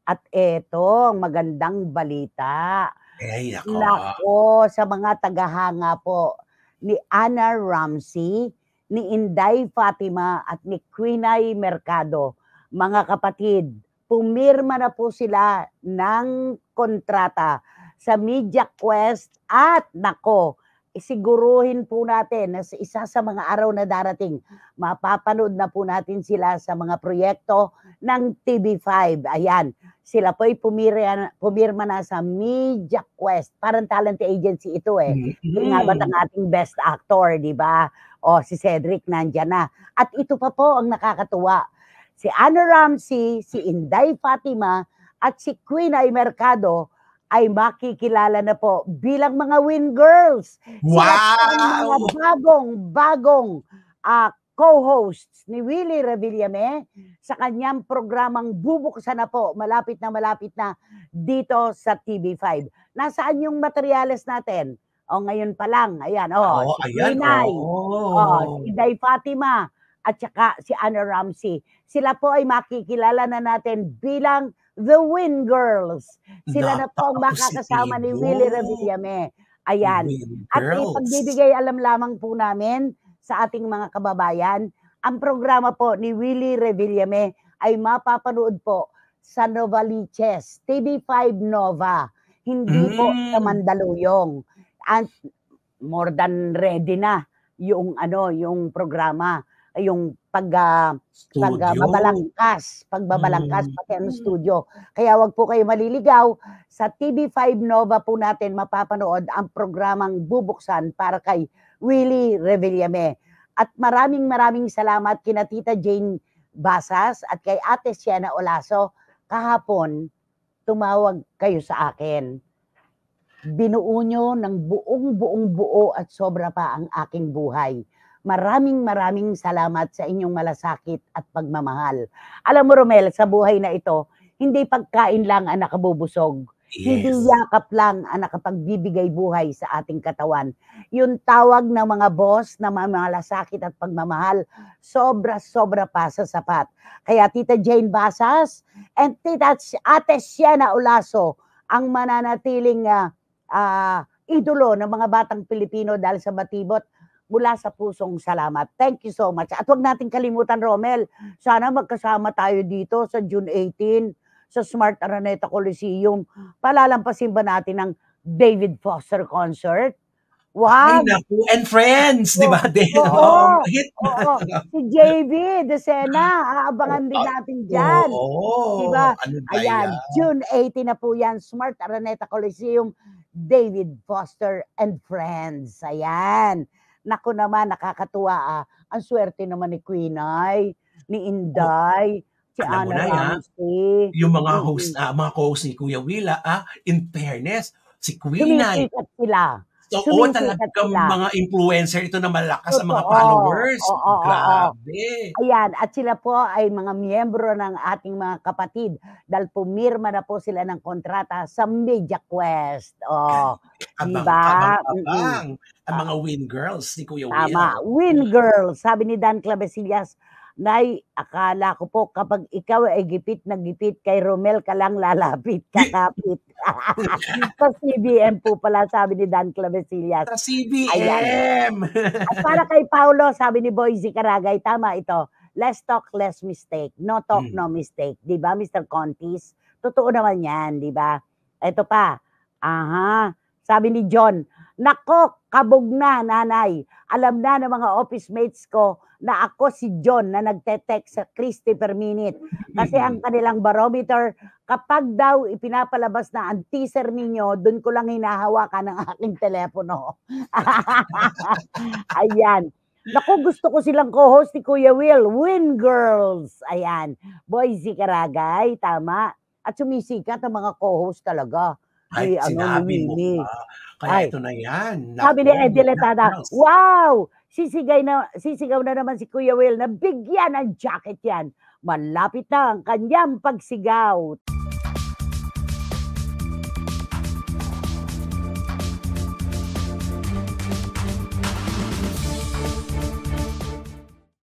At eto, magandang balita. Ay, nako. Nako, sa mga tagahanga po ni Ana Ramsey, ni Inday Fatima at ni Quinay Mercado, mga kapatid, pumirma na po sila ng kontrata sa Media Quest at nako, isiguruhin po natin na sa isa sa mga araw na darating, mapapanood na po natin sila sa mga proyekto ng TV5. Ayan, sila po ay pumirma na sa Media Quest. Parang talent agency ito eh. Inabot ang ating best actor, di ba? O si Cedric nandyan na. At ito pa po ang nakakatuwa. Si Ana Ramsey, si Inday Fatima, at si Queen Ay Mercado ay makikilala na po bilang mga Win Girls. Sila po ang mga bagong co-hosts ni Willie Revillame sa kanyang programang bubuksan na po, malapit na dito sa TV5. Nasaan yung materyales natin? O ngayon pa lang, ayan, si Quinay, si Day Fatima, at saka si Ana Ramsey. Sila po ay makikilala na natin bilang The Win Girls. Sila na po ang makakasama ni Willie Revillame. Ayan. At ipagbibigay alam lamang po namin sa ating mga kababayan, ang programa po ni Willie Revillame ay mapapanood po sa Novaliches, TV5 Nova, hindi po sa Mandaluyong. And more than ready na yung yung programa, yung pagbabalangkas pati ang studio. Kaya wag po kayo maliligaw, sa TV5 Nova po natin mapapanood ang programang bubuksan para kay Willie Revillame. At maraming salamat kina Tita Jane Basas at kay Ate Siena Olaso. Kahapon, tumawag kayo sa akin. Binuo nyo ng buong buo at sobra pa ang aking buhay. Maraming salamat sa inyong malasakit at pagmamahal. Alam mo, Romel, sa buhay na ito, hindi pagkain lang ang nakabubusog. Yes. Hindi yakap lang ang nakapagbibigay buhay sa ating katawan. Yung tawag ng mga boss na malasakit at pagmamahal, sobra pa sa sapat. Kaya Tita Jane Basas and Tita Ate Siena Olaso ang mananatiling idolo ng mga batang Pilipino dahil sa batibot. Mula sa pusong salamat. Thank you so much. At huwag natin kalimutan, Romel, sana magkasama tayo dito sa June 18 sa Smart Araneta Coliseum. Palalampasin ba natin ang David Foster concert? Wow! Ay, naku, and friends, di ba? Si JB, Decena, aabangan din natin dyan. Diba? Ayan, June 18 na po yan, Smart Araneta Coliseum, David Foster and Friends. Ayan. Naku naman, nakakatuwa. Ang swerte naman ni Quinay, ni Inday, si Ana Ramsey. Yung mga co-host ni Kuya Willa, in fairness, si Quinay. Sumisikat sila. Oo, talagang mga influencer ito na malakas sa mga followers. Grabe. Ayan, at sila po ay mga miyembro ng ating mga kapatid dahil pumirma na po sila ng kontrata sa Media Quest. Diba? Ang mga Win Girls ni Kuya Will. Tama, Win Girls. Sabi ni Dan Clavesillas, Nay, akala ko po kapag ikaw ay gipit na gipit kay Romel ka lang lalapit, kakapit. Sa CBM po pala, sabi ni Dan Clavesillas. Sa CBM! At para kay Paulo, sabi ni Boyzy Caragay, tama ito, less talk, less mistake. No talk, no mistake. Diba, Mr. Contis? Totoo naman yan, diba? Ito pa, sabi ni John, nako, kabog na, nanay. Alam na ng mga office mates ko na ako si John na nagte-text sa Christy per minute. Kasi ang kanilang barometer, kapag daw ipinapalabas na ang teaser ninyo, dun ko lang hinahawakan ng aking telepono. Ayan. Naku, gusto ko silang co-host ni Kuya Will. Win Girls. Ayan. Boyzy Caragay, tama. At sumisikat ang mga co-host talaga. Ay, sinabi mo pa. Kaya ito na yan. Sabi ni Eddie Letada, wow! Sisigaw na naman si Kuya Will na bigyan ng jacket yan. Malapit na ang kanyang pagsigaw.